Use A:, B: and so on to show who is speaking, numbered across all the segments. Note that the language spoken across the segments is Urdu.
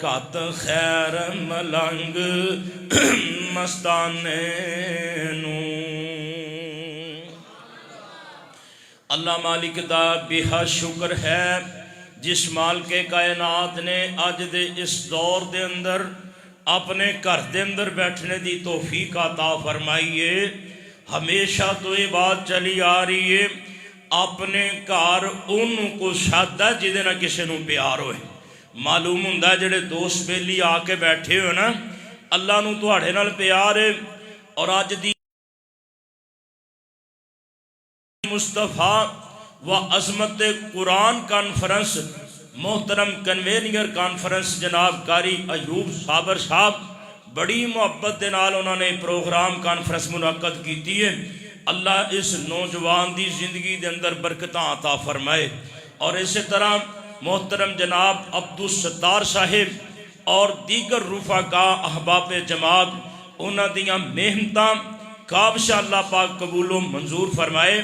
A: کت خیر ملنگ مستانے نو۔ اللہ مالک دا بہا شکر ہے جس مالک کائنات نے اج دے اس دور دے اندر اپنے گھر دے اندر بیٹھنے دی توفیق عطا فرمائی ہے۔ ہمیشہ تو یہ بات چلی آ رہی ہے اپنے گھر ان کو سادہ جدے نہ کسی نو پیار ہوئے۔ معلوم ہوندہ جڑے دوست بیلی آ کے بیٹھے ہوئے نا اللہ نو تواڈے نال پیار ہے۔ اور آج دی مصطفیٰ و عظمت قرآن کانفرنس محترم کنوینئر کانفرنس جناب قاری ایوب صابر صاحب بڑی محبت دے نال انہوں نے پروگرام کانفرنس منعقد کیتی ہے۔ اللہ اس نوجوان دی زندگی دے اندر برکتاں عطا فرمائے۔ اور اسی طرح محترم جناب عبدالستار صاحب اور دیگر رفقاء احباب جماعت انہاں دیاں محنتاں کابشہ اللہ پاک قبول و منظور فرمائے۔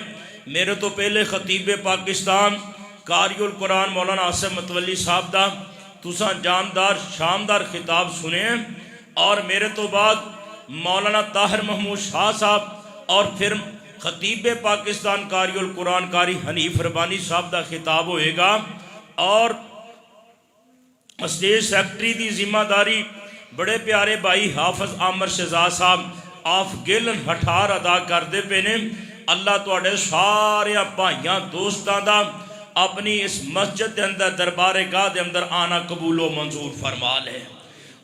A: میرے تو پہلے خطیب پاکستان قاری القرآن مولانا عاصم متولی صاحب دا تساں جاندار شاندار خطاب سنے ہیں، اور میرے تو بعد مولانا طاہر محمود شاہ صاحب اور پھر خطیب پاکستان قاری القرآن قاری حنیف ربانی صاحب دا خطاب ہوئے گا، اور اسٹیج سیکٹری دی ذمہ داری بڑے پیارے بھائی حافظ عامر شہزاد صاحب آف گیلن ہٹھار ادا کردے پے نے۔ اللہ تواڈے سارے بھائیاں دوستاں دا اپنی اس مسجد دے اندر دربار گاہ دے اندر آنا قبول و منظور فرما لے۔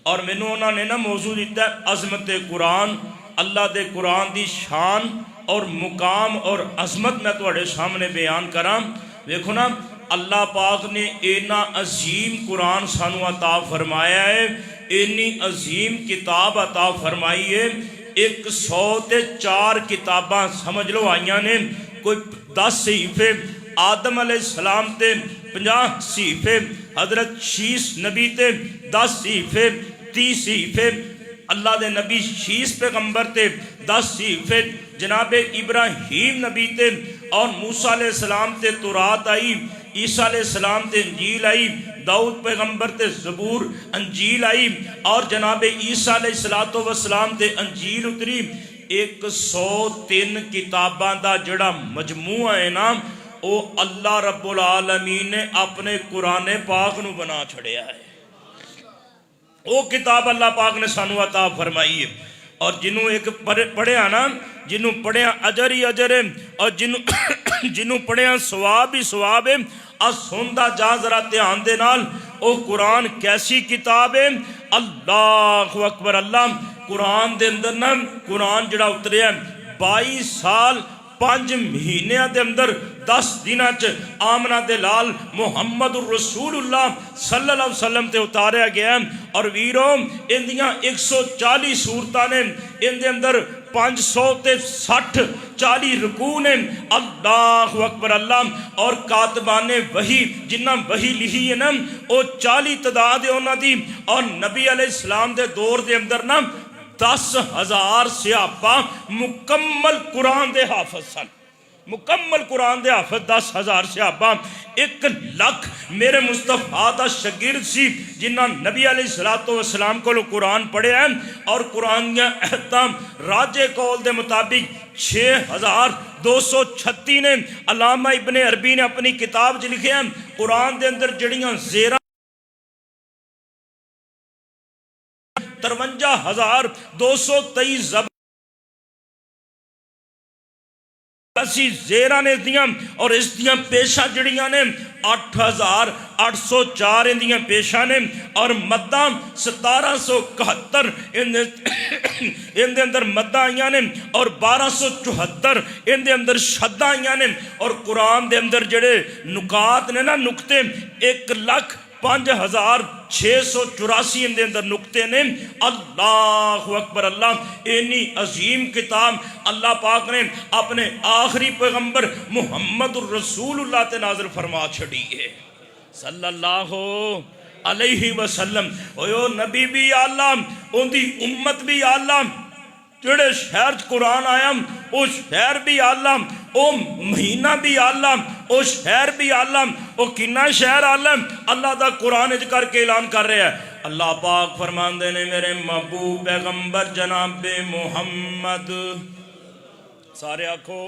A: اور مینوں انہاں نے نا موضوع دیتا ہے عظمت قرآن، اللہ دے قرآن دی شان اور مقام اور عظمت میں تواڈے سامنے بیان کراں۔ دیکھو نا اللہ پاک نے اینا عظیم قرآن سانو عطا فرمایا ہے، اینی عظیم کتاب عطا فرمائی ہے۔ 104 کتاباں سمجھ لو آئیاں نے، کوئی 10 صحیفے آدم علیہ السلام تے، 50 صحیفے حضرت شیس نبی تے، 10 صحیفے 30 صحیفے اللہ دے نبی شیس پیغمبر تے، 10 صحیفے جناب ابراہیم نبی تے، اور موسیٰ علیہ السلام تے تورات آئی، عیسیٰ علیہ السلام تے انجیل آئی، داؤد پیغمبر تے زبور انجیل آئی، اور جناب عیسیٰ علیہ السلام تے انجیل اتری۔ 103 کتاباں دا جڑا مجموعہ ہے نا او اللہ رب العالمین نے اپنے قرآن پاک نو بنا چھڑیا ہے۔ وہ کتاب اللہ پاک نے سانو عطا فرمائی ہے، اور جنہوں ایک پڑھیا نا، جنہوں پڑھیا اجر ہی اجر ہے، اور جنہوں پڑھیا ثواب ہی ثواب ہے۔ آج سوندہ جا ذرا دھیان دے نال او قرآن کیسی کتاب ہے۔ اللہ اکبر اللہ۔ قرآن دے اندر نا قرآن جڑا اتریا 22 سال 5 مہینے دے اندر 10 دنہ آمنہ دے لال محمد الرسول اللہ صلی اللہ علیہ وسلم تے اتاریا گیا ہے۔ اور ویروں ان دیاں 140 صورتاں نے، ان دے اندر 560 40 رکوع نے۔ اللہ اکبر اللہ۔ اور کاتبان وحی جنہ وحی لکھی ہے نا او 40 تعداد ہے انہاں دی، اور نبی علیہ السلام دے دور دے اندر نا 10,000 صحابہ مکمل قرآن دے حافظ سن، مکمل قرآن دے حافظ 10,000 صحابہ۔ 1 لاکھ میرے مصطفیٰ دا شاگرد سی جنہ نبی علیہ السلام کو قرآن پڑھے ہیں، اور قرآن یا احتام راج قول دے مطابق 6,236 نے۔ علامہ ابن عربی نے اپنی کتاب جو لکھے ہیں قرآن دے اندر جڑیاں زیرہ 53,223 زبان اسی زیرہ نے دیاں، اور اس دیاں پیشہ جڑیاں نے 8,804 ان دیاں پیشہ نے، اور مدہ 1771 ان دے اندر مدہ آئیاں نے، اور 1274 ان دے اندر شدہ آئیاں نے۔ اور قرآن دے اندر جڑے نکات نے نا نکتے 1,05,684 ان دے اندر نکتے نے۔ اللہ اکبر اللہ۔ اینی عظیم کتاب اللہ پاک نے اپنے آخری پیغمبر محمد الرسول اللہ تے نازل فرما چھڑی ہے صلی اللہ علیہ وسلم۔ او نبی بھی اللہ، ان دی امت بھی اللہ، جڑے شہر قرآن آیا او شہر بھی عالم، او مہینہ بھی عالم، او شہر بھی عالم، او کنا شہر عالم۔ اللہ دا قرآن اج کر کے اعلان کر رہے ہیں اللہ پاک فرماندے نے میرے محبوب پیغمبر جناب محمد سارے آکھو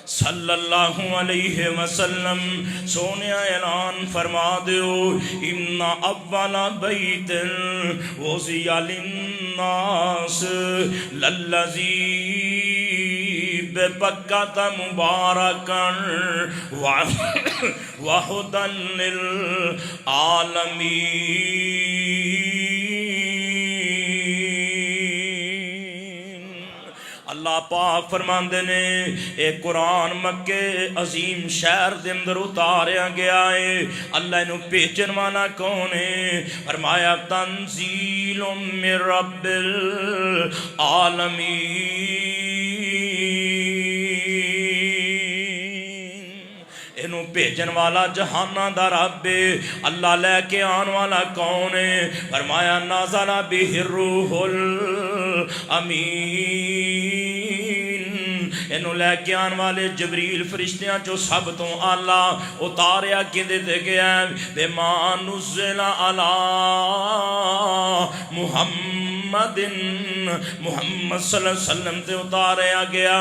A: صلی اللہ علیہ وسلم سونے اعلان فرما دیو ان اول بیت وضع للناس للذی ببکۃ مبارکا وہدی للعالمین۔ اللہ پاک فرماندے نے اے قرآن مکے عظیم شہر دے اندر اتاریا گیا ہے۔ اللہ انہوں بھیجن والا کون ہے؟ فرمایا تنزیل من رب العالمین۔ انہوں بھیجن والا جہانہ دا رب اللہ لے کے آن والا کون ہے؟ فرمایا نازل بہ الروح الامین۔ انہوں لے کے آن والے جبریل فرشتیاں جو سب تو آلہ اتاریا کدے دے گیا ہے بما نزل علی محمد محمد صلی اللہ علیہ وسلم تے اتاریا گیا۔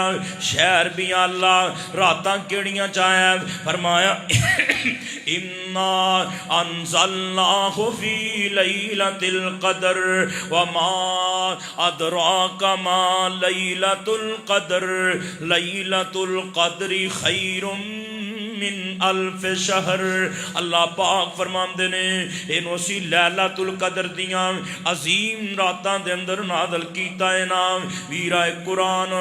A: شہر بھی اللہ راتاں کیڑیاں چاہے فرمایا اِنَّا أَنزَلْنَاهُ فِي لَيْلَةِ الْقَدْرِ وَمَا أَدْرَاكَ مَا لَيْلَةُ الْقَدْرِ لَيْلَةُ الْقَدْرِ خَيْرٌ من الف شہر۔ اللہ پاک فرماندے نے انہوں اسی لیلۃ القدر دیاں عظیم راتاں دے اندر نازل کیتا ہے نام ویرہ قرآن۔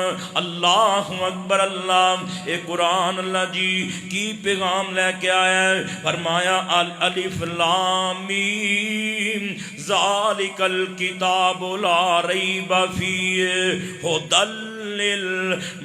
A: اللہ اکبر اللہ، اے قرآن اللہ جی کی پیغام لے کے آیا ہے۔ فرمایا الف لام میم ذالک الکتاب لا ریب فیہ ھدی للمتقین۔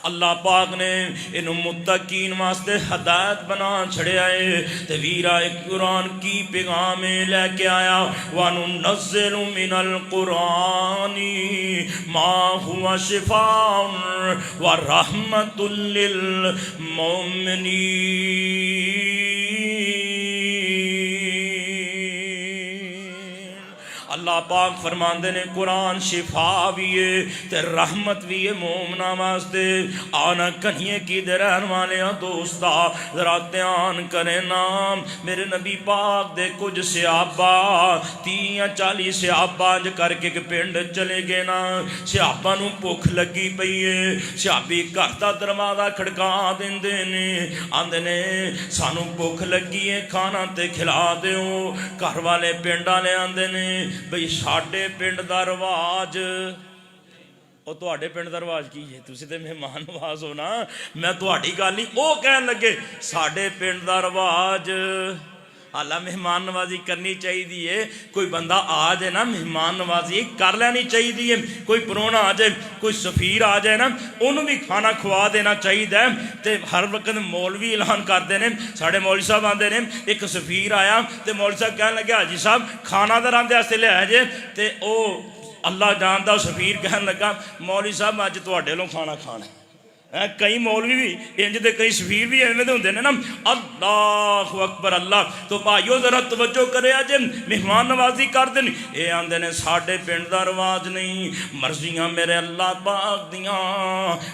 A: اللہ پاک نے انہوں متقین واسطے ہدایت بنا چھڑیا ہے۔ تے ویرہ قرآن کی پیغام لے کے آیا وَنُنَزِّلُ مِنَ الْقُرْآنِ مَا هُوَ شِفَاءٌ وَرَحْمَةٌ لِّلْمُؤْمِنِينَ۔ اللہ پاک فرماندے نے قرآن شفا بھی ہے تے رحمت بھی ہے مومنہ واسطے۔ آنا کنیے کی دے رہن والے دوستا ذرا دھیان کرے نام میرے نبی پاک دے کچھ صحابہ 30 یا 40 صحابہ جو کر کے پنڈ چلے گئے نا۔ صحابہ نو بھوک لگی پئی ہے، صحابی گھر دا دروازہ کھڑکا دیندے نے آندے نے سانو بھوک لگی ہے کھانا تے کھلا دیو۔ گھر والے پنڈ والے آندے نے بھئی ساڈے پنڈ دا رواج اور تواڈے پنڈ دا رواج کی ہے؟ تسی تے مہمان نواز ہو نا، میں تواڈی گل نہیں او کہن لگے ساڈے پنڈ دا رواج۔ اللہ مہمان نوازی کرنی چاہیے، کوئی بندہ آ جائے نا مہمان نوازی کر لینی چاہیے، کوئی پرونا آ جائے کوئی سفیر آ جائے نا انہوں بھی کھانا کھوا دینا چاہیے۔ تے ہر وقت مولوی اعلان کرتے ہیں، ساڑھے مولوی صاحب آتے ہیں ایک سفیر آیا تے مولوی صاحب کہنے لگے حاجی صاحب کھانا در آندے آستے لے آئے جے تے او اللہ جانتا سفیر کہنے لگا مولوی صاحب اج تواڈے لوں کھانا کھانا ہے۔ کئی مولوی بھی انج دے کئی سفیر بھی ایویں دے ہوندے نے نا۔ اللہ اکبر اللہ تو بھائیو ذرا توجہ کرے اج مہمان نوازی کر دین اے آندے نے ساڈے پنڈ دا رواج نہیں، مرضیاں میرے اللہ پاک دیاں،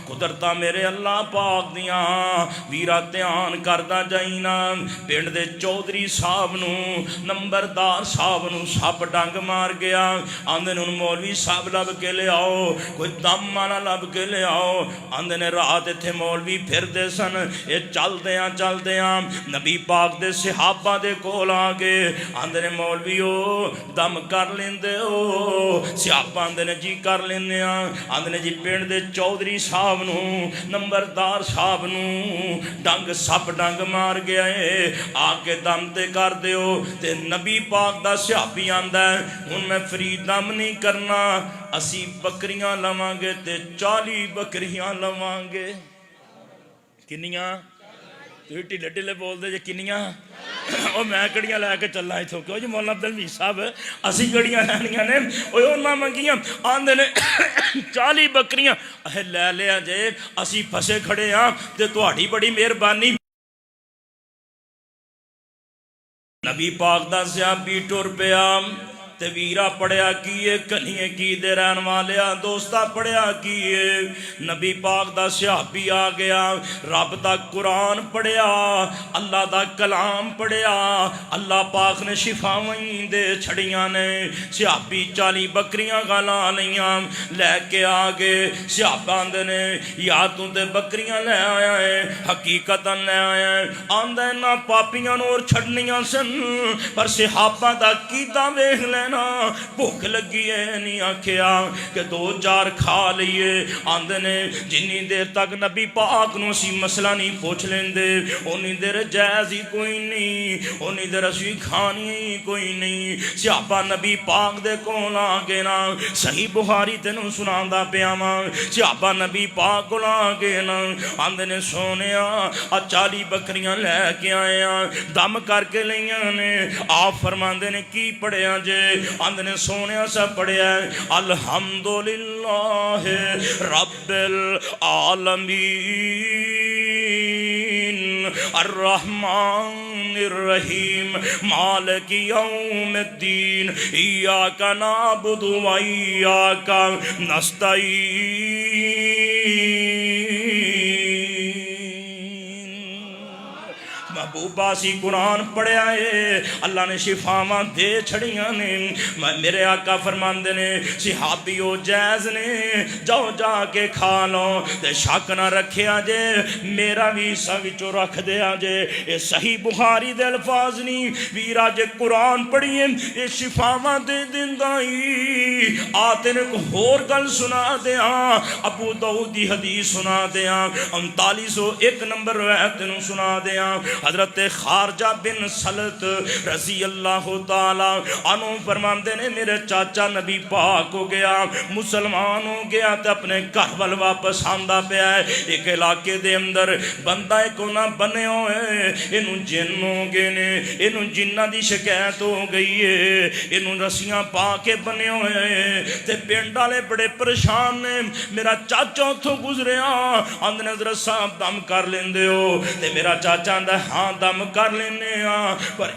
A: قدرتاں میرے اللہ پاک دیاں۔ ویرا دھیان کردا جائی نا پنڈ دے چودھری صاحب نو نمبردار صاحب نو سپ ڈنگ مار گیا۔ آندے نے مولوی صاحب لب کے لے آؤ، کوئی دم والا لب کے لے آؤ۔ آندے نے رات تھے مولوی پھر دے سن، اے چل دیاں نبی پاک دے صحابہ دے کول آ گئے۔ آندے نے مولویو دم کر لیندے ہو؟ صحابہ آندے نے جی کر لیندے ہاں۔ آندے نے جی پنڈ دے چودھری صاحب نو نمبردار صاحب نو ڈنگ سپ ڈنگ مار گیا ہے، آ کے دم تے کر دیو۔ تے نبی پاک دا صحابی آندا ہے ہن میں فری دم نہیں کرنا، اسی بکریاں لواں گے تے 40 بکریاں لواں گے۔ کنیاں؟ تو ٹھلے ٹھلے بول دے جے کنیاں؟ وہ میں کڑیاں لے کے چلنا اتوں کیوں جی مولانا عبد الحمید صاحب اسی کڑیاں لینیاں نے وہ انہاں منگیاں آندے نے 40 بکریاں لے لیا جے اسی پھسے کھڑے ہاں تے تہاڈی بڑی مہربانی نبی پاک دا صحابی ٹر پیا تے ویرا پڑھیا کیے کنیے کی دے رہن والیا دوستا پڑھیا کیے نبی پاک دا صحابی آ گیا رب دا قرآن پڑھیا اللہ دا کلام پڑھیا اللہ پاک نے شفاویں دے چھڑیاں نے صحابی 40 بکریاں گالا لیاں لے کے آگے صحابان دے نے یا تو دے بکریاں لے آیا ہے حقیقتاً لے آیا ہے آندے نا پاپیاں نور چھڑنیاں سن پر صحابہ دا کیتا ویکھ لے بھوک لگی ہے نہیں آکھیا کہ 2-4 کھا لئیے آندے نے جنی دیر تک نبی پاک نو سی مسئلہ نہیں پوچھ لیندے انہی دیر جائز ہی کوئی نہیں انہی دیر اسی کھانی ہی کوئی نہیں صحابہ نبی پاک دے کون آگے نا صحیح بخاری تینوں سناندہ پیاما صحابہ نبی پاک کون آگے نا آندے نے سونیا 40 بکریاں لے کے آئے دم کر کے لیاں نے آپ فرماندے نے کی پڑھیا جے اندنے سونے سا پڑھیا ہے الحمدللہ رب العالمین الرحمن الرحیم مالک یوم الدین ایاک نعبد و ایاک نستعین محبوبہ سی قرآن پڑھیا ہے اللہ نے شفاواں دے چھڑیاں نے میرے آقا فرماندے نے صحابیو جائز نے جاؤ جا کے کھا لو تے شک نہ رکھیا جے میرا بھی حصہ وچوں رکھ دیا جے اے صحیح بخاری دے الفاظ نہیں ویرا جے قرآن پڑھیے اے شفاواں دے دندائی آتے نے کو ہور گل سنا دیا ابو داؤد دی حدیث سنا دیا 3901 نمبر روایت نو سنا دیا حضرت خارجہ بن سلط رضی اللہ تعالی عنہ فرماندے نے میرے چاچا نبی پاک ہو گیا مسلمان ہو گیا تے اپنے گھر وال واپس آندا پیا ہے ایک علاقے دے اندر بندہ ایک نہ بنے ہوئے اینوں جن ہو گئے نے اینوں جنہ دی شکایت ہو گئی ہے اینوں رسیاں پا کے بنے ہوئے تے پنڈ والے بڑے پریشان نے میرا چاچا اتھوں گزریا آندے حضرت صاحب دم کر لیندے ہو تے میرا چاچا آندا ہاں دم کر لینے پر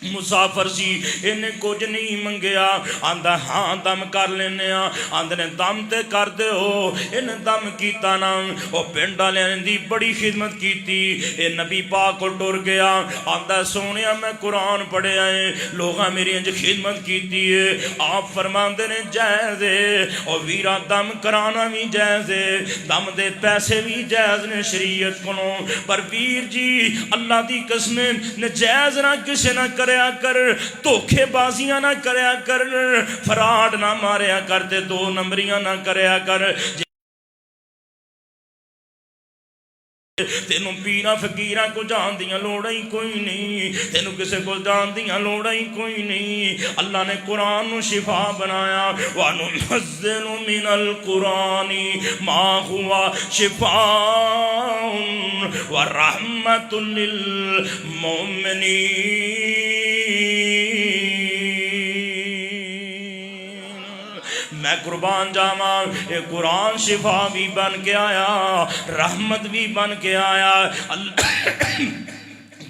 A: مسافر سی انہیں کچھ نہیں منگیا آندہ ہاں دم کر لینے آندہ نے دم تے کر دے ہو انہیں دم کیتا نا وہ پنڈا لینے دی بڑی خدمت کیتی اے نبی پاک کو ٹر گیا آندہ سونیا میں قرآن پڑھے آئے لوگاں میری انج خدمت کیتی ہے آپ فرماندے نے جائز ہے اور ویرا دم کرانا بھی جائز ہے دم دے پیسے بھی جائز نے شریعت کنوں پر ویر جی اللہ دی قسمیں نجائز نہ کسے نہ کرے کر دھوکے بازیاں نہ کریا کر فراڈ نہ ماریا کر تے 2 نمبریاں نہ کریا کر تینوں پیرا فقیرہ کو جان دیاں لوڑا ہی کوئی نہیں تینوں کسے کو جان دیاں لوڑا ہی کوئی نہیں اللہ نے قرآن نو شفا بنایا وَنُنَزِّلُ مِنَ الْقُرْآنِ مَا هُوَ شِفَاءٌ وَرَحْمَةٌ لِّلْمُؤْمِنِينَ میں قربان جاما یہ قرآن شفا بھی بن کے آیا رحمت بھی بن کے آیا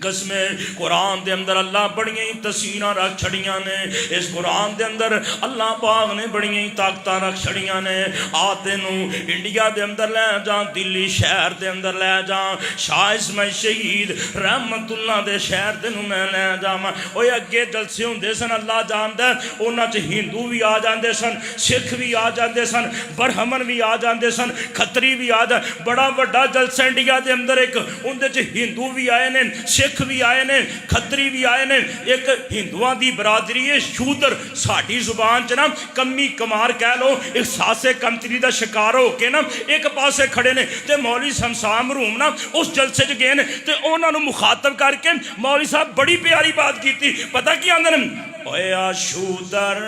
A: قسمیں قرآن دے اندر اللہ بڑیاں ہی تسینہ رکھ چھڑیاں نے اس قرآن دے اندر اللہ پاک نے بڑیاں ہی طاقتاں رکھ چھڑیاں نے آتے نو انڈیا دے اندر لے جان دلی شہر دے اندر لے جان شاہ اسماعیل شہید رحمت اللہ دے شہر دے نو میں لے جاواں اوے اگے جلسے ہوندے سن اللہ جاندا انہاں چ ہندو بھی آ جاندے سن سکھ بھی آ جاندے سن برہمن بھی آ جاندے سن کھتری بھی آ جاندے بڑا بڑا جلسہ انڈیا دے اندر ایک اندے چ ہندو بھی آئے نے سکھ بھی آئے نے کھتری بھی آئے نے ایک ہندوان دی برادری ہے شودر ساڑھی زبان چنا کمی کمار کہہ لو ایک ساسے کمتری دا شکار ہو کے نا ایک پاسے کھڑے نے تے مولوی شمسام روم نا اس جلسے جو گئے نے تے انہاں نو مخاطب کر کے مولوی صاحب بڑی پیاری بات کی تھی پتہ کی آندے نے اے آشودر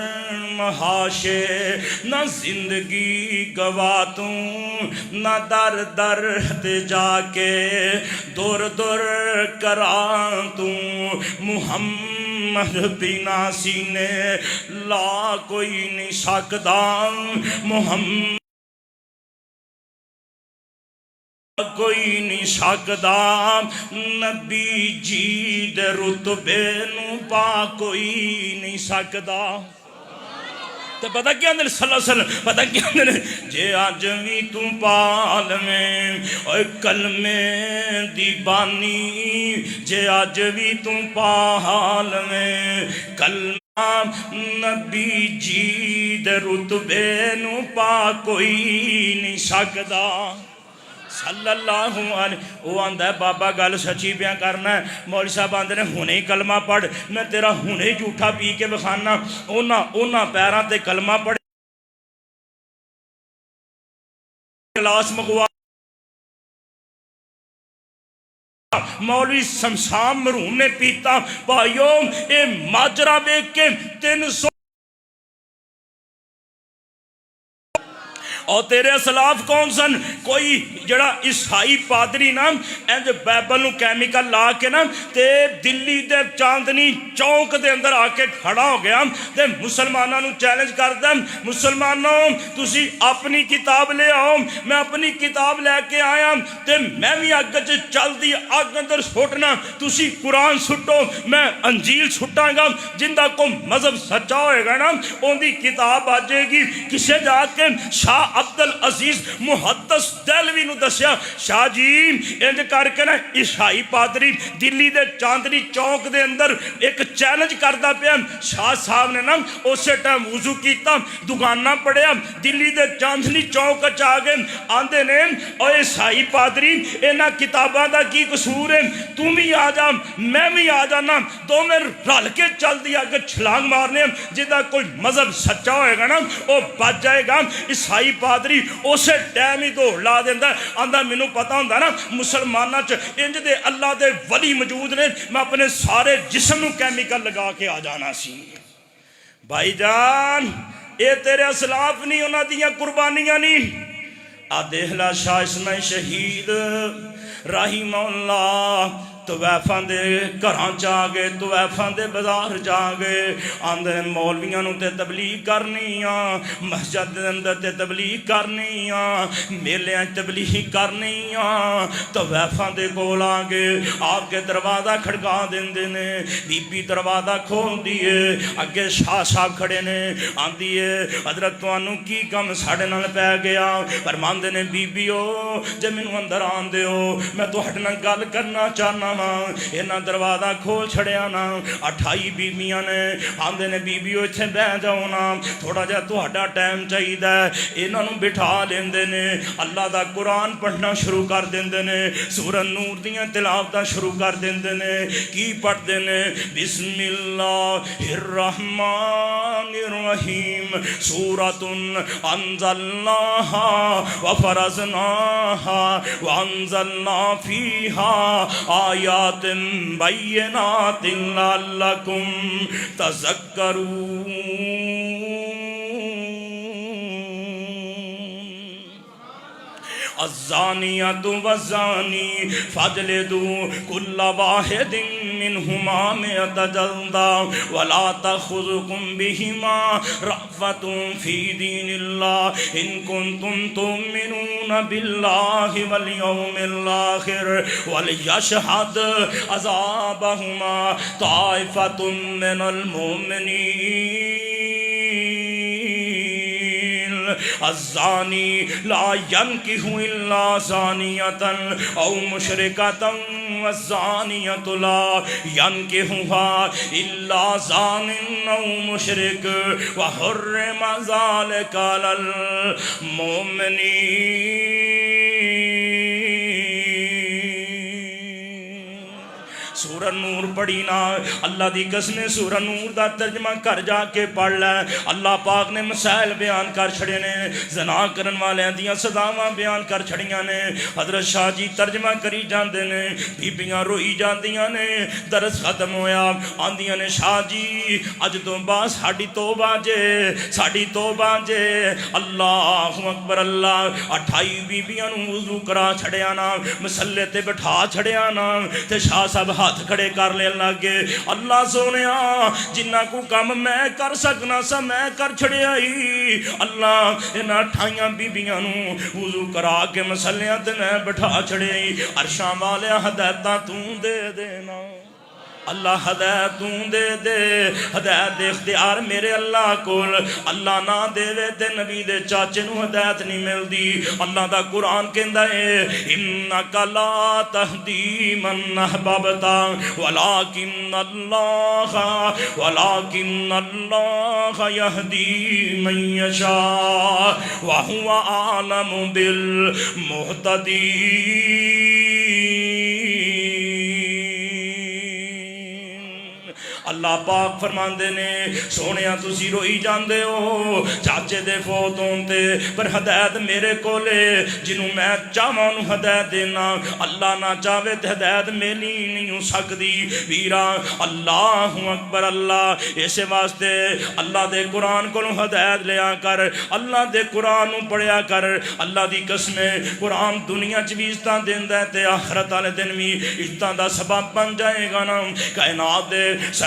A: محاشے نہ زندگی گواتوں نہ در در تے جا کے دور دور کراتوں محمد بنا سینے لا کوئی نہیں سکدا محمد کوئی نہیں سکدا نبی جی دے رتبے نو پا کوئی نہیں سکدا تو پتہ کیا اندر صلی اللہ علیہ وسلم پتہ کیا اندر جے آج بھی تم پال میں اور کلمے دی بانی جے آج بھی تم پال میں کلمہ نبی جی دے رتبے نو پا کوئی نہیں سکدا صلی اللہ علیہ وہ آندہ ہے بابا گل سچی بیان کرنا ہے مولوی صاحب آندے نے ہونے ہی کلمہ پڑھ میں تیرا ہونے ہی جھوٹا پی کے بخانا اونا پیران تے کلمہ پڑھ گلاس مغوا مولوی سمسام مرحوم نے پیتا بھائیوں اے ماجرہ بیک کے 300 اور تیرے اسلاف کون سن کوئی جڑا عیسائی پادری نا اینج بائبل نو کیمیکل لا کے نا تے دلی دے چاندنی چوک دے اندر آ کے کھڑا ہو گیا تے مسلمانوں نو چیلنج کردا مسلمانوں تسی اپنی کتاب لے آؤ میں اپنی کتاب لے کے آیا تے میں بھی اگ چ چل دی اگ اندر سٹنا تسی قرآن سٹو میں انجیل سٹاں گا جندا کو مذہب سچا ہوئے گا نا اون دی کتاب آ جائے گی کسے جا کے شاہ عبدالعزیز محدث دہلوی نو دسیا شاہ جی انج کر کے نا عیسائی پادری دلی دے چاندنی چوک دے اندر ایک چیلنج کردا پیا شاہ صاحب نے نا اسے ٹائم وضو کیتا دکانہ پڑیا دلی دے چاندنی چوک چا گئے آندے نے او عیسائی پادری اینا کتاباں دا کی قصور ہے تم بھی آ جا میں بھی آ جانا دو میں رل کے چل دیا کہ چھلانگ مارنے جدا کوئی مذہب سچا ہوئے گا نا وہ بچ جائے گا عیسائی پادری اسے ٹائم ہی دوڑ لا دیندا آندا مینوں پتہ ہوندا نا مسلماناں چ انج دے اللہ دے ولی موجود نے میں اپنے سارے جسم نو کیمیکل لگا کے آ جانا سی بھائی جان اے تیرے اسلاف نہیں انہاں دیاں قربانیاں نہیں آ دیکھلا شاہ اسماعیل شہید رحمہ اللہ تویفان دے گھران جا گئے تویفان دے بازار جا گئے آندے مولویاں نو تے تبلیغ کرنی مسجد دے اندر تے تبلیغ کرنی میلے تبلیغ کرنی تویفان دے کول آ گئے آپ کے دروازہ کھڑکا دیندے نے بی بی دروازہ کھول دیے اگے شاہ صاحب کھڑے نے آندیے حضرت توانو کی کم ساڑھے نال پہ گیا فرماندے نے بی بیو جے مینوں اندر آن دیو میں تو ہٹنا گل کرنا چاہنا اینا دروازہ کھول چھڑیا نا 28 بیویاں نے آندے نے بیویو اتھے بہ جاؤ نا تھوڑا جا تو ہڈا ٹائم چاہی دا اینا نو بٹھا لیندے نے اللہ دا قرآن پڑھنا شروع کر دیندے نے سورہ نور دیاں تلاوتاں شروع کر دیندے نے کی پڑھ دے نے بسم اللہ الرحمن الرحیم سورۃ انزلناہا وفرضناہا وانزلنا فیہا آیات بینات لعلکم تذکرون الزانیۃ والزانی فاجلدوا کل واحد منہما مئۃ جلدہ ولا تأخذکم بہما رأفۃ فی دین اللہ ان کنتم تؤمنون باللہ والیوم الآخر ولیشہد عذابہما طائفۃ من المؤمنین الزانی لا ینکح الا زانیتا او مشرکتا والزانیت لا ینکحها الا زان او مشرک وحرم ذلک علی المؤمنین سورہ سورہ نور پڑھی نا اللہ دی قسم سورہ نور دا ترجمہ کر جا کے پڑھ لے اللہ پاک نے مسائل بیان کر چھڑے نے زنا کرن والے دیاں سزاواں بیان کر چھڑیاں نے حضرت شاہ جی ترجمہ کری جاندے نے بیبیاں روئی جاندیاں نے درس ختم ہویا آندیاں نے شاہ جی اج تو بعد ساڈی توبہ جے اللہ اکبر اللہ 28 بیبیاں نو وضو کرا چھڑیا نا مسلے تے بٹھا چھڑیا نا تے شاہ صاحب ہاتھ کھڑے کر لے لگے اللہ سونیا جنہ کو کم میں کر سکنا سا میں کر چھڑیا ہی اللہ انہاں 28 بیبیاں نو وضو کرا کے مسلیاں تے میں بٹھا چھڑیا ہی عرشاں والے ہدایتاں تو دے دینا اللہ ہدایت دے ہدایت دے اختیار میرے اللہ کول اللہ نہ دے تے نبی دے چاچے نو ہدایت نہیں ملدی اللہ دا قرآن کہندا ہے انک لا تہدی من احببت ولکن اللہ یہدی من یشاء وہو اعلم بالمہتدین اللہ پاک فرماندے نے سونیا تسی روئی جاندے ہو چاچے دے فوت ہون تے پر ہدایت میرے کولے جنوں میں چاہواں نوں ہدایت دینا اللہ نہ چاہے تے ہدایت میلی نہیں ہو سکدی ویرا اللہ اکبر اللہ اس واسطے اللہ دے قرآن کولوں ہدایت لیا کر اللہ دے قرآن نوں پڑھیا کر اللہ دی قسم قرآن دنیا چ بھی عزتاں دیندا ہے تے آخرت والے دن بھی عزتاں دا سبب بن جائے گا نا کائنات دے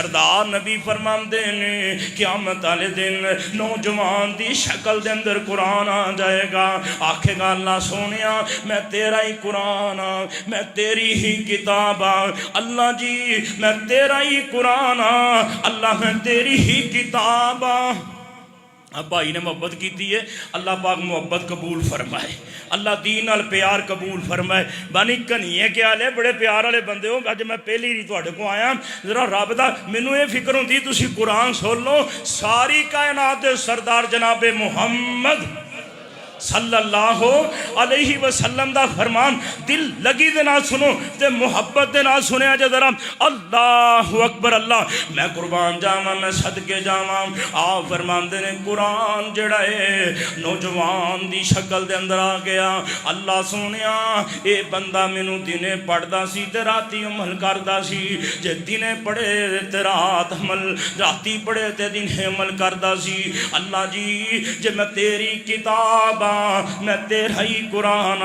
A: سردار نبی فرماندے نے قیامت والے دن نوجوان دی شکل دے اندر قرآن آ جائے گا آکھے گا اللہ سونیا میں تیرا ہی قرآن ہاں میں تیری ہی کتاب ہاں اللہ جی میں تیرا ہی قرآن ہاں اللہ میں تیری ہی کتاب ہاں بھائی نے محبت کی ہے اللہ پاک محبت قبول فرمائے اللہ دین نال پیار قبول فرمائے بانی کنیے کے آلے بڑے پیار والے بندے ہو اج میں پہلی ہی تواڈے کو آیا ذرا رب دا مینوں یہ فکر ہوندی تسی قرآن سن لو ساری کائنات دے سردار جناب محمد صلی اللہ علیہ وسلم دا فرمان دل لگی دے نال سنو تے محبت دے نال سنیا جے ذرا اللہ اکبر اللہ میں قربان جاواں میں صدقے جاواں آ فرماندے نے قرآن جڑا ہے نوجوان دی شکل دے اندر آ گیا اللہ سونیا اے بندہ مینوں دنے پڑھدا سی تے راتی عمل کردا سی جے دنے پڑھے تے رات عمل راتی پڑھے تے دنے عمل کردا سی اللہ جی جے میں تیری کتاب میں تیرا ہی قرآن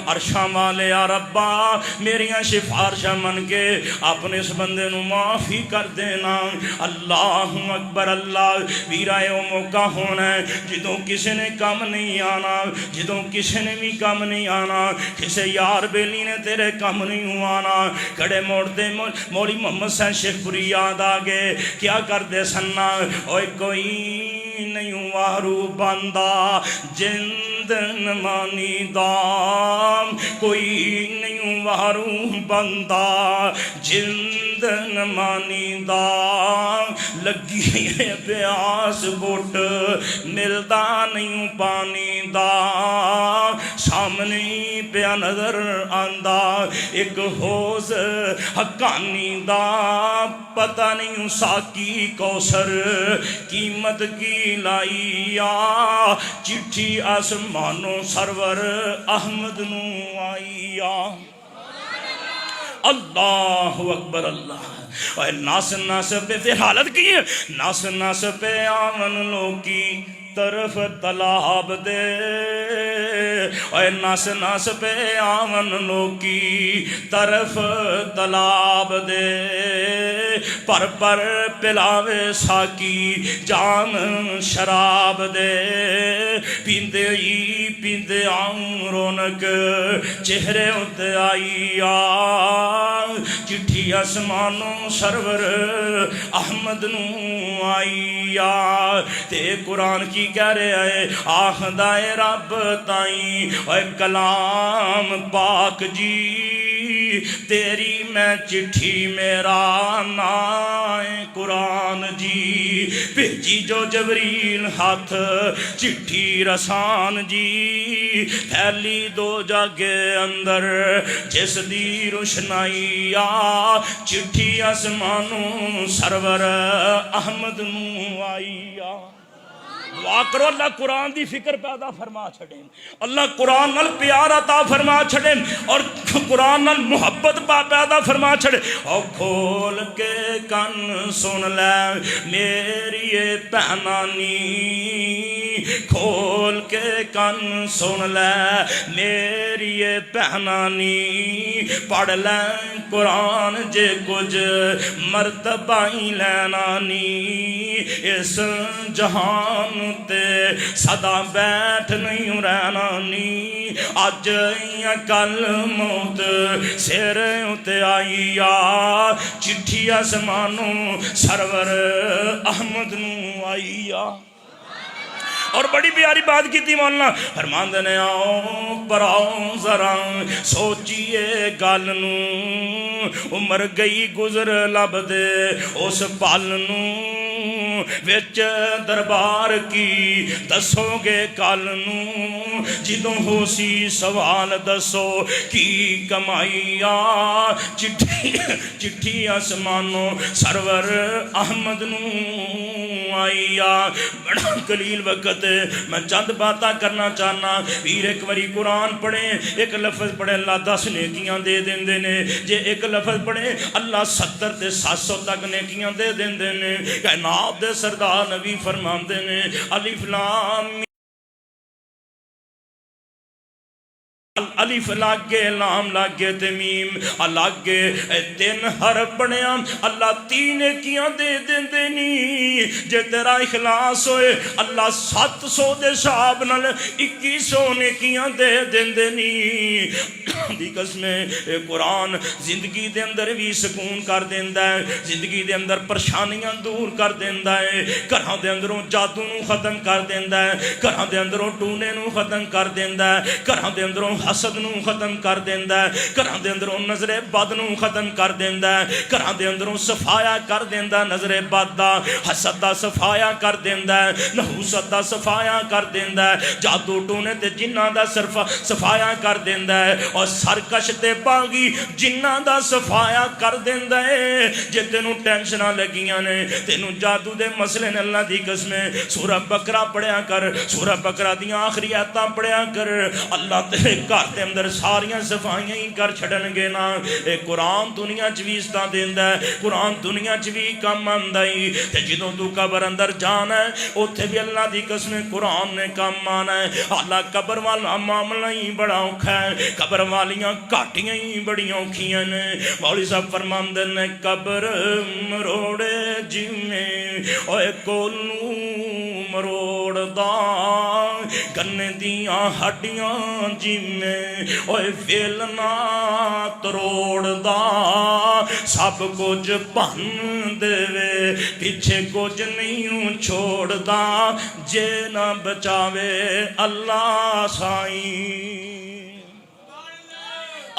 A: عرشاں والے یا ربا میریاں سفارشاں من کے اپنے اس بندے نو معافی کر دینا اللہ اکبر اللہ ویرا او موقع ہونا ہے جدوں کسی نے کم نہیں آنا جدوں کسی نے بھی کم نہیں آنا کسی یار بیلی نے تیرے کم نہیں آنا کڑے موڑ دے مولی محمد سین شیخ پوری یاد آگے کیا کر دے سننا اوے کوئی نہیں وارو بندہ جندن مانی دام کوئی نہیں وارو بندہ جندن مانی دام لگی ہے پیاس بوٹ ملدا نہیں پانی دا سامنے پیا نظر آندا ایک ہوز حقانی دا پتہ نہیں ساکی کوثر قیمت کی لائیا چٹھی آسمانوں سرور احمد نو آئیا اللہ اکبر اللہ اور ناس پہ پھر حالت کی ہے ناس پہ آمن لوکی طرف طلاب دے اے ناس پہ آمن لوکی طرف طلاب دے پر پلاوے ساکی جام شراب دے پیندے ہی پیندے آؤں رونق چہرے ہوتے آئی چٹھی آسمانوں سرور احمد نو آئی تے قرآن کی کہہ رہے ہے آخدائے رب تائیں اے کلام پاک جی تیری میں چٹھی میرا نائے قرآن جی بھیجی جو جبریل ہاتھ چٹھی رسان جی پھیلی دو جاگے اندر جس دی روشنائی آ چٹھی آسمانوں سرور احمد نو آئی آ دعا کرو اللہ قرآن دی فکر پیدا فرما چھڑیں اللہ قرآن نال پیار عطا فرما چھڑیں اور قرآن نال محبت پیدا فرما چھڑیں اور کھول کے کن سن لے میری پہنانی کھول کے کن سن لے میری پہنانی پڑھ لیں قرآن جے کچھ مرتبہ ہی لینانی اس جہان تے صدا بیٹھ نہیں رہنا نی اج یا کل موت سر اتے آئی آ چٹھی آسمانوں سرور احمد نو آئی آ اور بڑی پیاری بات کی تھی مولانا فرماندے نے آؤ پر آؤ ذرا سوچیے گل نو عمر گئی گزر لب دے اس پل نو وچ دربار کی دسو گے کل نو جدوں ہو سی سوال دسو کی کمائی آ چٹھی آسمانوں سرور احمد نو آئی آ بڑا قلیل وقت میں چند باتاں کرنا چاہنا پھر ایک وری قرآن پڑھیں ایک لفظ پڑھیں اللہ 10 نیکیاں دے دیندے نے جے ایک لفظ پڑھیں اللہ 70 تے 700 تک نیکیاں دے دیندے نے کائنات دے سردار نبی فرماندے نے الف لام الف لاگے لام لاگے تے میم لاگے 3 حرف بنیا اللہ 3 نیکیاں دے دیندے نی جے تیرا اخلاص ہوئے اللہ 700 دے شعب نال 2100 نیکیاں دے دیندے نی دی قسمیں قرآن زندگی دے اندر بھی سکون کر دیندا ہے زندگی دے اندر پریشانیاں دور کر دیندا ہے گھراں دے اندروں جادو نو ختم کر دیندا ہے گھراں دے اندروں ٹونے نو ختم کر دیندا ہے گھراں دے اندروں حسد نو ختم کر دیندا ہے گھراں دے اندروں نظر بد نو ختم کر دیندا ہے گھراں دے اندروں صفایا کر دیندا نظر بد دا حسد دا صفایا کر دیندا ہے نحوست دا صفایا کر دیندا ہے جادو ٹونے تے جناں دا صفایا کر دیندا ہے اور سرکش تے باغی جناں دا صفایا کر دیندا ہے جے تینوں ٹینشناں لگیاں نے تینوں جادو دے مسئلے نے اللہ دی قسمیں سورہ بقرہ پڑھیا کر سورہ بقرہ دیاں آخری آیتاں پڑھیا کر اللہ تیرے گھر دے اندر ساریاں صفائیاں ہی کر چھڑن گے نا اے قرآن دنیا چ وی استا دیندا ہے قرآن دنیا چ وی کم آندا ہے تے جدوں تو قبر اندر جانا ہے اوتھے بھی اللہ دی قسم قرآن نے کم آنا ہے اللہ قبر والا معاملہ ہی بڑا اوکھا ہے قبر والیاں کاٹیاں ہی بڑی اوکھیاں نے مولوی صاحب فرماندے نے قبر مروڑے جویں اوے کولوں مروڑ دا گنے دیاں ہڈیاں جویں اوے ویلنا تروڑ دا سب کچھ بھن دے پیچھے کچھ نہیں چھوڑ دا جے نہ بچاوے اللہ سائیں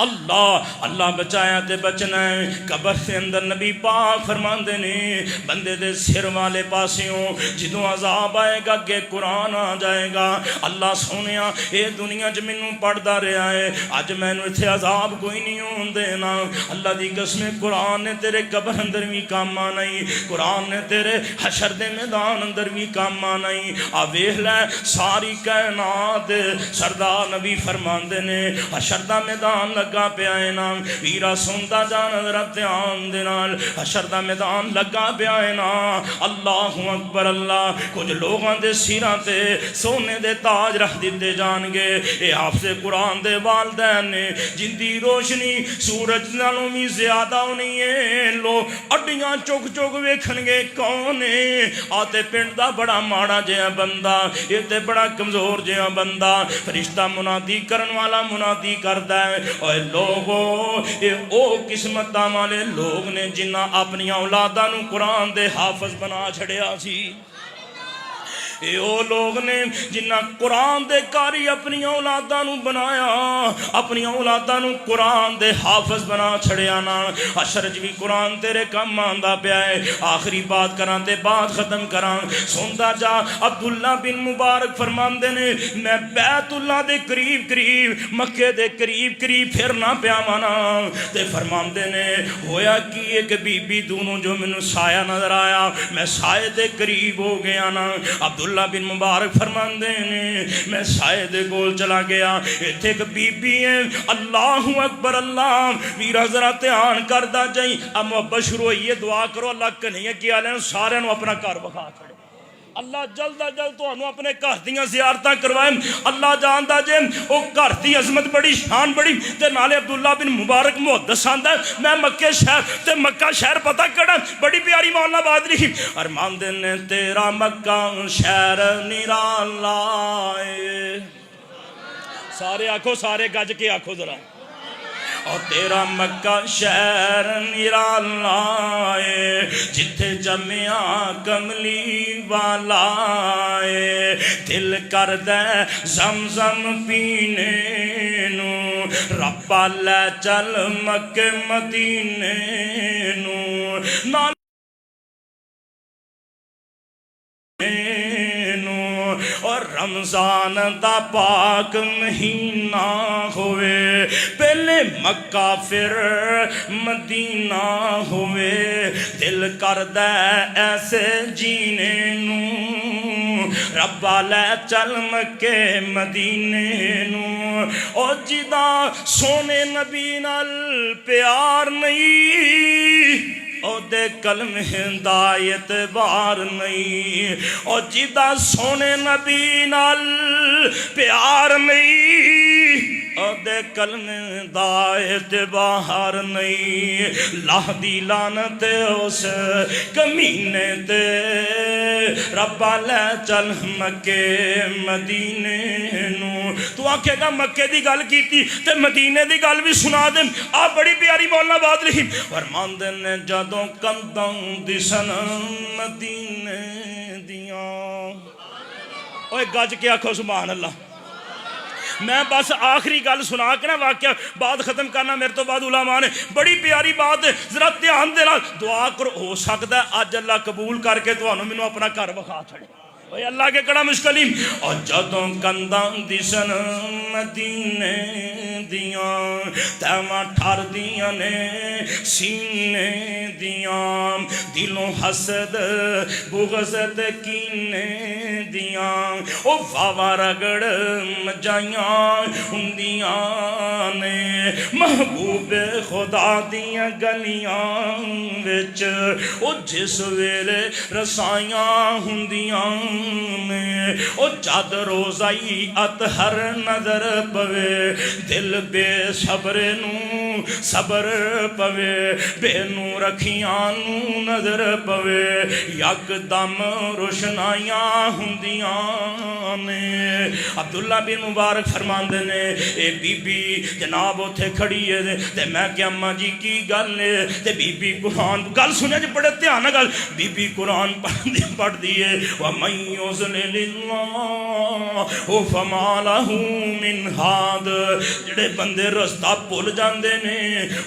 A: اللہ بچایا تے بچنا ہے قبر سے اندر نبی پاک فرماندے نے بندے دے سر والے پاسیوں جدوں عذاب آئے گا کہ قرآن آ جائے گا اللہ سونیا اے دنیا چ مینوں پڑھدا رہیا ہے اج مینوں ایتھے عذاب کوئی نہیں ہون دینا اللہ دی قسم قرآن نے تیرے قبر اندر بھی کام آنا ہی قرآن نے تیرے حشر دے میدان اندر بھی کام آنا ہی آ ویکھ لے ساری کائنات سردار نبی فرماندے نے حشر دا میدان لگا پیا ہے نا ویرا سنتا جان رب دھیان دے نال حشر دا میدان لگا پیا ہے نا اللہ اکبر اللہ کچھ لوگاں دے سیراں تے سونے دے تاج رکھ دتے جان گے اے حافظ قرآن دے والدین نے جن دی روشنی سورج نالوں بھی زیادہ ہونی ہے لو اڈیاں چک چک ویکھن گے کون ہے آتے پنڈ دا بڑا ماڑا جہا بندہ یہ تے بڑا کمزور جہا بندہ فرشتہ منادی کرن والا منادی کردا ہے اے لوگو یہ او قسمتاں والے لوگ نے جنہاں اپنی اولاداں نو قرآن دے حافظ بنا چھڑیا سی اے او لوگ نے جنہ قرآن دے کاری اپنی اولاداں نو بنایا، اپنی اولاداں نو قرآن دے حافظ بنا چھڑیا نا۔ اشرج بھی قرآن تیرے کم آندا پیا ہے۔ آخری بات کراں تے بات ختم کراں، سوندا جا عبداللہ بن مبارک فرماندے نے میں بیت اللہ دے قریب قریب مکے دے قریب قریب پھرنا پیا مانا تے فرماندے نے ہویا کی ایک بی بی دونوں جو مینوں سایہ نظر آیا میں سائے دے قریب ہو گیا نا۔ عبداللہ بن مبارک فرماندے نے میں سائے دے کول چلا گیا، ایتھے ایک بی بی ہے، اللہ اکبر اللہ میرا ذرا دھیان کردا جائیں۔ اب محبت شروع ہوئی ہے، دعا کرو اللہ کنیہ کی آلے سارے نو اپنا گھر بکھا چھڑے، اللہ جلد جلد تو انہوں اپنے گھر دیاں زیارتاں کروائیں۔ اللہ جاندا جے او گھر دی عظمت بڑی شان بڑی تے نالے عبداللہ بن مبارک محدث آندا ہے میں مکے شہر تے مکہ شہر پتہ کڑا بڑی پیاری مولانا بہادری ارمان دے نے تیرا مکہ شہر نرالا ہے، سارے آکھو، سارے گج کے آکھو ذرا، اور تیرا مکہ شہر نرالا ہے جتھے جمعہ کملی والا ہے، دل کردے زمزم پینے نو ربا لے چل مکے مدینے نو اور رمضان دا پاک مہینہ ہوئے پہلے مکہ پھر مدینہ ہوئے، دل کردے ایسے جینے نو ربا لے چل مکے مدینے نو، اور جدا سونے نبی نال پیار نہیں او دے کلم ہدایت بار نہیں، او جدا سونے نبی نال پیار نہیں او دے کلم ہدایت بار نہیں، لاہ دی لعنت اس کمینے تے ربا لے چل مکے مدینے نو۔ تو آکھے گا مکے دی گل کیتی تے مدینے دی گل بھی سنا دیں، آپ بڑی پیاری مولانا بہادری فرمان دے نے جدوں کنداں دسن مدینے دیاں، اوے گج کے آکھو سبحان اللہ۔ میں بس آخری گل سنا کے نا واقعہ بات ختم کرنا، میرے تو بعد علماء نے بڑی پیاری بات ہے، ذرا دھیان دینا دعا کرو، ہو سکتا ہے اج اللہ قبول کر کے تو مینوں اپنا گھر بکھا چھڑے، اوے اللہ کے کڑا مشکل ہی۔ اور جدوں کنداں دسن مدینے دیاں تیواں ٹھر دیاں نے سینے دیاں، دلوں حسد بغض تے کینے دیاں، او واوا رگڑ مجائیاں ہوندیاں نے محبوب خدا دیاں گلیاں وچ، او جس ویلے رسائیاں ہوندیاں نے، او جد روزائی اطہر نظر پوے دل بے صبر نو صبر پوے، بے نو رکھیاں نو نظر پوے، یک دم روشنائیاں ہوندیاں نے۔ عبداللہ بن مبارک فرماندے نے اے بی بی جناب اتھے کھڑی ہے تے میں کہ اماں جی کی گل ہے تے بی بی قرآن گل سنے جی بڑے دھیان نال گل، بی بی قرآن پڑھ دیے وَمَن يُضْلِلِ اللَّهُ فَمَا لَهُ مِنْ هَادٍ، جڑے بندے رستہ بھول جاندے نے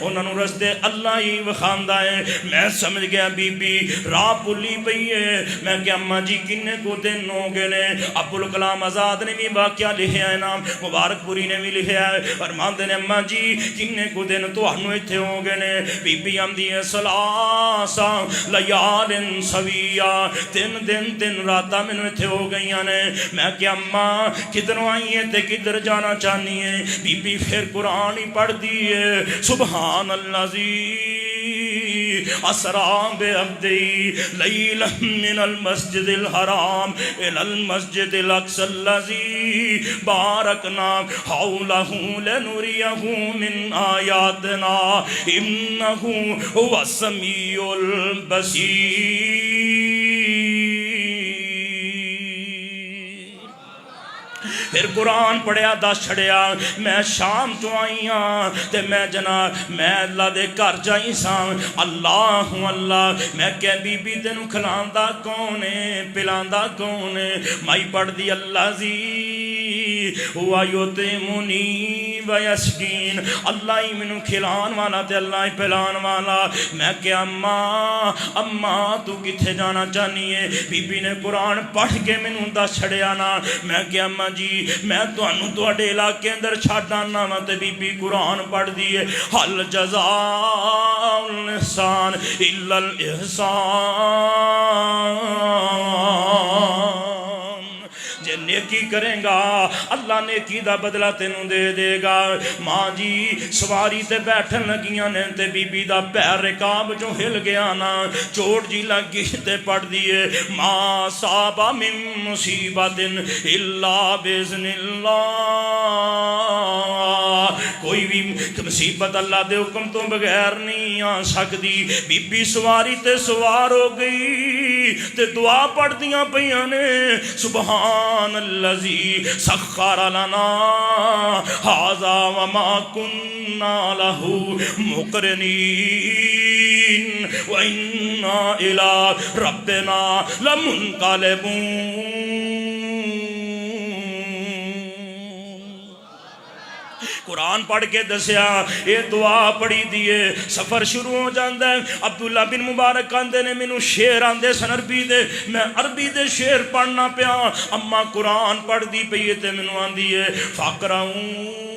A: انہاں نوں رستے اللہ ہی وکھاندا ہے۔ میں سمجھ گیا بی بی راہ بھولی پئی ہے، میں کہ اماں جی کنے کو دن ہو گئے نے، ابوالکلام آزاد نے بھی واقعہ لکھیا ہے، نام مبارک پوری نے بھی لکھیا ہے، فرماندے نے اماں جی کنے کو دن تہانوں ایتھے ہو گئے نے، بی بی آندی ہے سلاسا لیال سویا، تین دن تین راتاں مینوں ایتھے ہو گئیاں نے۔ میں کہ اماں کدھروں آئی ہے تے کدھر جانا چاہنی ہے؟ بی بی پھر قرآن ہی پڑھ دیے سبحان الذی اسرا بعبدی لیلا من المسجد الحرام الى المسجد الاقصى الذی بارکنا حولہ لنریہ من آیاتنا انہ هو السمیع البصیر۔ پھر قرآن پڑھیا دس چھڑیا میں شام تو آئی ہاں تے میں جناب میں اللہ دے گھر جائی ساں اللہ اللہ میں کہ بی بی تینوں کھلاندا کون ہے پلاندا کون ہے مائی پڑھ دی اللہ زی ہوا یطعمنی ویسقین اللہ ہی مینوں کھلان والا تے اللہ ہی پلان والا میں کہ اماں تو کتھے جانا چاہنی ہے بی بی نے قرآن پڑھ کے مینوں دس چھڑیا نا میں کہ اماں جی میں تانوں تواڈے علاقے اندر چھڈ آنا وا تے بی بی قرآن پڑھ دی ہے حل جزاء الاحسان الا الاحسان جے نیکی کریں گا اللہ نیکی دا بدلہ تینوں دے دے گا ماں جی سواری تے بیٹھن لگیاں نے تے بی بی دا پیر رکاب جو ہل گیا نا چوٹ جی لگی تے پڑھ دیے ما صابا من مصیبت الا باذن اللہ کوئی بھی مصیبت اللہ دے حکم تو بغیر نہیں آ سکتی بی بی سواری تے سوار ہو گئی تے دعا پڑھ دیاں پیاں نے سبحان الذی سخر لنا ھذا وما كنا له مقرنین وإنا إلى ربنا لمنقلبون قرآن پڑھ کے دسیا یہ دعا پڑھی دیئے سفر شروع ہو جاندہ ہے عبداللہ بن مبارک آندے نے مینوں شعر آندے سن عربی دے میں عربی دے شعر پڑھنا پیا اما قرآن پڑھ دی پئی تے مینوں آندی ہے فقرؤں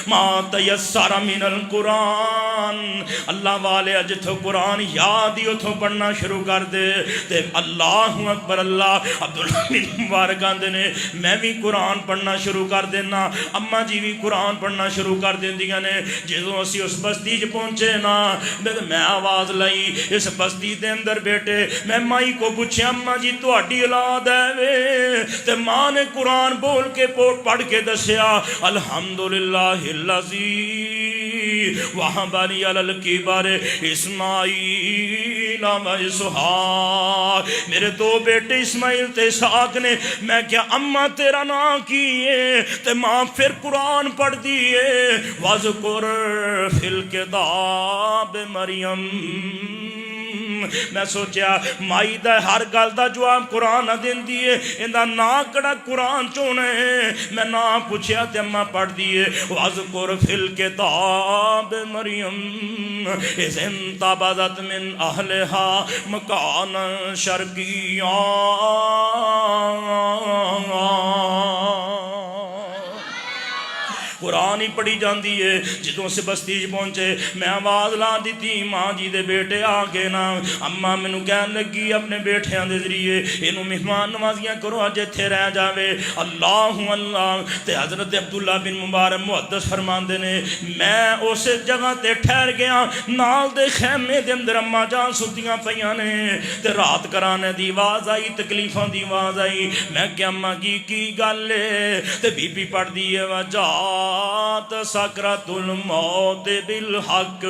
A: ما تیسر من القرآن اللہ والے جتھوں قرآن یاد ہی اتھوں پڑھنا شروع کر دے تے اللہ اکبر اللہ عبداللہ بن مبارک آندے نے میں بھی قرآن پڑھنا شروع کر دینا اما جی بھی قرآن پڑھنا شروع کر دیندیاں نے جدوں اسی اس بستی چ پہنچے نا میں آواز لائی اس بستی دے اندر بیٹے میں مائی کو پوچھیا اما جی تہاڈی اولاد ہے وے تے ماں نے قرآن بول کے پڑھ کے دسیا الحمدللہ الذی وہب لی علی الکبر اسماعیل و اسحاق میرے دو بیٹے اسماعیل تے اسحاق نے میں کیا اما تیرا نام کی ہے تے ماں پھر قرآن پڑھ دیئے وَذْكُرْ فِي الْكِتَابِ مریم میں سوچیا مائی دا ہر گل دا جواب قرآن دین دیئے اندہ نا کڑا قرآن چونے میں نا پوچھیا تے اما پڑھ دیئے وَذْكُرْ فِي الْكِتَابِ مریم اِذْ انْتَبَذَتْ مِنْ أَهْلِهَا مَكَانًا شَرْقِيًّا قرآن ہی پڑھی جاندی ہے جدوں سے بستی پہنچے میں آواز لا دیتی ماں جی دے بیٹے آگے نا اما مینوں کہن لگی اپنے بیٹھیاں دے ذریعے اینوں مہمان نوازیاں کرو اج ایتھے رہ جاوے اللہ اللہ تے حضرت عبداللہ بن مبارک محدث فرماندے نے میں اس جگہ تے ٹھہر گیا نال دے خیمے دے اندر اما جان سُتیاں پیاں نے تے رات کرانے دی آواز آئی تکلیفاں دی آواز آئی میں کہ اما جی کی گل ہے تے بی بی پڑھ دی ہے وجا سکرات الموت بالحق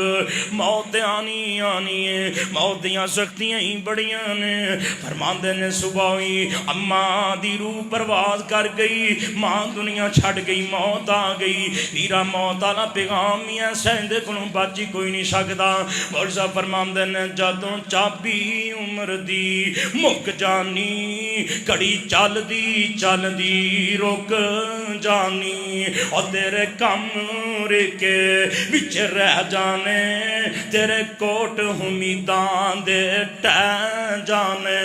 A: موت آنی آنی ہے موت دیاں سختیاں ہی بڑیاں نے فرماندے نے صبح ہوئی اماں دی روح پرواز کر گئی ماں دنیا چھڑ گئی موت آ گئی میرا موت آلا پیغام ہی ہے سہندے کنوں بچی کوئی نہیں سکتا مرزا فرماندے نے جدوں چابی عمر دی مک جانی کڑی چل دی رک جانی اور تیرے کم رکے بچ رہ جانے تیرے کوٹ امیداں دے ٹہ جانے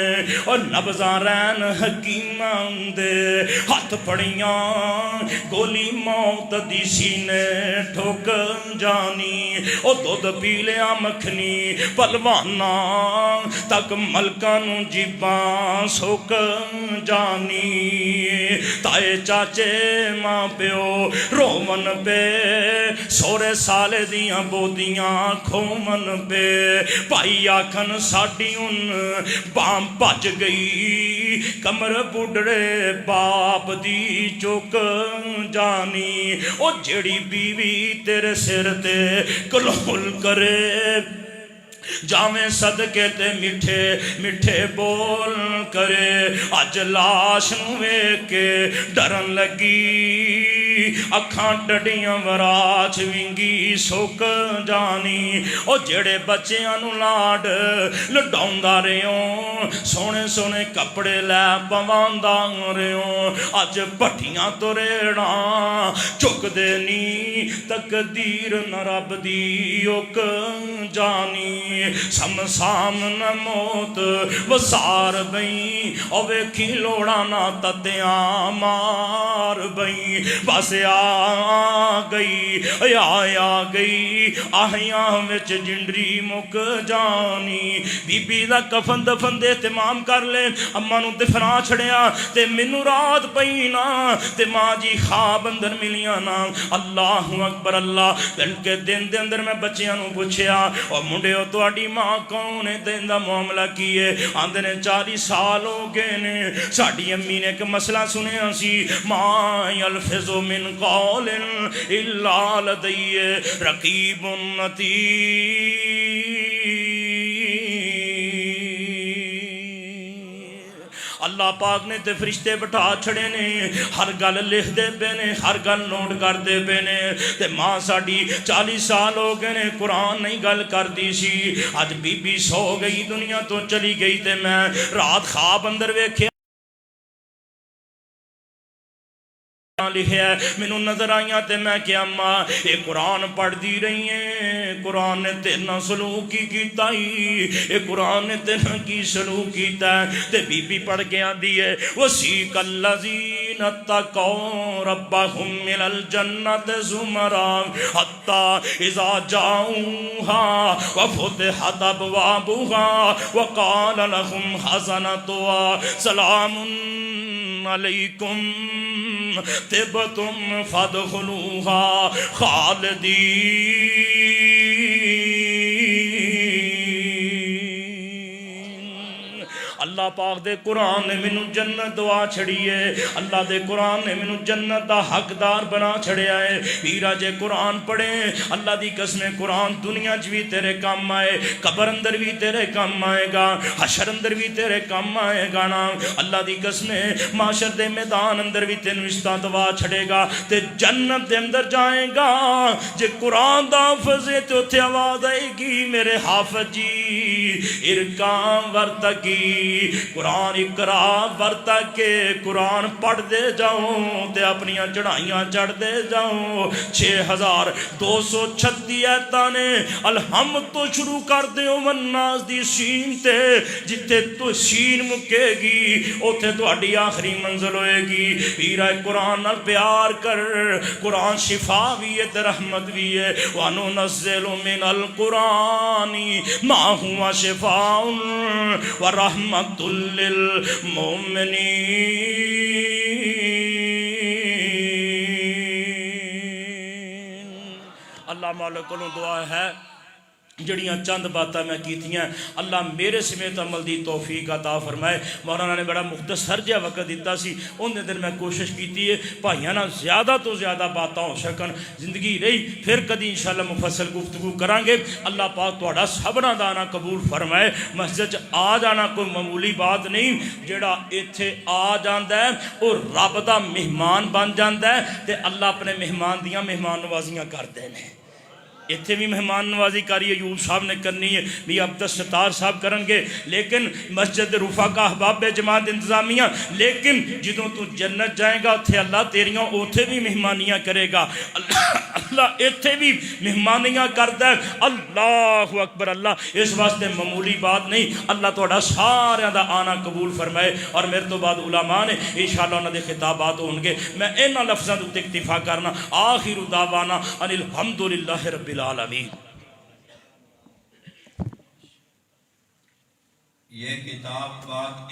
A: اور نبضاں رہن حکیماں دے ہاتھ پڑیاں گولی موت دی سینے ٹھوک جانی او دودھ پی لیا مکھنی پلوانا تک ملکاں نوں جیباں سوک جانی تائے چاچے ماں پیو رومن پہ سورے سالے دیاں بودیاں کھومن پہ پائی آکھن ساڑی ان بام بج گئی کمر بڑھڑے باپ دی چوک جانی او جڑی بیوی تیرے سر تے کلول کرے جاویں صدقے تے میٹھے میٹھے بول کرے اج لاش نو ویکھ کے ڈرن لگی اکھاں ڈڈیاں وراچ ونگی سک جانی او جڑے بچیاں نو لاڈ لڈاوندا رہیوں سونے سونے کپڑے لے پواندا رہیوں اج پٹھیاں تو ریڑاں چک دے نی تقدیر نہ رب دی اوک جانی سمسام نہ موت وسار بئی او ویکھی لوڑا نہ تتیاں مار بئی بس آ گئی آ گئی آہیاں وچ جنڈری مک جانی بی بی دا کفن دفن دے اہتمام کر لے اماں نو دفنا چھڑیا تے مینوں رات پئی نا تے ماں جی خواب اندر ملیاں نا اللہ اکبر اللہ دن کے دن دے اندر میں بچیاں نو پوچھیا او منڈیو تہاڈی ماں کون ہے تے دا معاملہ کی ہے آندے نے 40 سال ہو گئے نے ساڈی امی نے ایک مسئلہ سنیا سی ما یلفظ من قول الا لدی رقیب عتید اللہ پاک نے تے فرشتے بٹھا چھڑے نے ہر گل لکھ دے پے نے ہر گل نوٹ کر دے پے نے تے ماں ساڈی 40 سال ہو گئے نے قرآن نہیں گل کر دی سی اج بی بی سو گئی دنیا تو چلی گئی تے میں رات خواب اندر ویکھیا لکھیا مینوں نظر آئیاں تے میں کیا ماں اے قرآن پڑھ دی رہی ہیں قرآن نے تیرنا سلوک کی کیتا ہی اے قرآن نے تیرنا کی سلوک کیتا ہے تے بی بی پڑھ کے آن دی ہے وَسِيقَ الَّذِينَ اتَّقَوْا رَبَّهُمْ مِنَ الْجَنَّةِ زُمَرًا حَتَّى إِذَا جَاءُوهَا وَفُتِحَتْ أَبْوَابُهَا وَقَالَ لَهُمْ خَزَنَتُهَا سَلَامٌ عَلَيْكُمْ تبتم فادخلوها خالدین اللہ پاک دے قرآن نے مینوں جنت دعا چھڑی ہے اللہ دے قرآن نے مینوں جنت دا حقدار بنا چھڑیا ہے پیرا جے قرآن پڑھے اللہ دی قسم قرآن دنیا چ بھی تیرے کام آئے قبر اندر بھی تیرے کام آئے گا حشر اندر بھی تیرے کام آئے گا نا اللہ دی قسم معاشر دے میدان اندر بھی تینوں رشتہ دعا چھڑے گا تے جنت دے اندر جائے گا جے قرآن دا حافظ ہے تو اتھے آواز آئے گی میرے حافظ جی ارکان ورتکی قرآن اقرا ورتا کے قرآن پڑھ دے جاؤں تے اپنیاں چڑھائیاں چڑھ دے جاؤں 6236 ایتاں نے الحمد تو شروع کر دے والناس دی سین تے جتے تو سین مکے گی اوتھے تہاڈی آخری منزل ہوئے گی پیرا قرآن نال پیار کر قرآن شفا بھی ہے تے رحمت بھی ہے وَنُنَزِّلُ مِنَ الْقُرْآنِ مَا هُوَ شِفَاءٌ وَرَحْمَةٌ لِلْمُؤْمِنِينَ اللہ مالک کو دعا ہے جڑیاں چند باتاں میں کیتیاں اللہ میرے سمیت عمل دی توفیق عطا فرمائے مولانا نے بڑا مختصر جہا وقت دیتا سی ان دن میں کوشش کیتی ہے بھائیاں نہ زیادہ تو زیادہ باتاں ہو سکن زندگی رہی پھر کدی انشاءاللہ مفصل گفتگو کریں گے اللہ پاک تہاڈا سبنا دانا قبول فرمائے مسجد آ جانا کوئی معمولی بات نہیں جڑا ایتھے آ جاندا ہے اور رب دا مہمان بن جاندا ہے تے اللہ اپنے مہمان دیاں مہمان نوازیاں کردے نے اتھے بھی مہمان نوازی کاری ایوب صاحب نے کرنی ہے بھی عبدالستار صاحب کرن گے لیکن مسجد رفقا احباب جماعت انتظامیہ لیکن جدوں تو جنت جائے گا اتھے اللہ تیریاں اوتھے بھی مہمانیاں کرے گا اللہ اتھے بھی مہمانیاں کردا ہے اللہ اکبر اللہ اس واسطے معمولی بات نہیں اللہ تہاڈا سارے دا آنا قبول فرمائے اور میرے تو بعد علماء نے انشاءاللہ انہاں دے خطابات ہون گے میں انہاں لفظاں تے اکتفا کرنا آخر دعوانا ان الحمدللہ رب العالمین
B: یہ کتاب پاک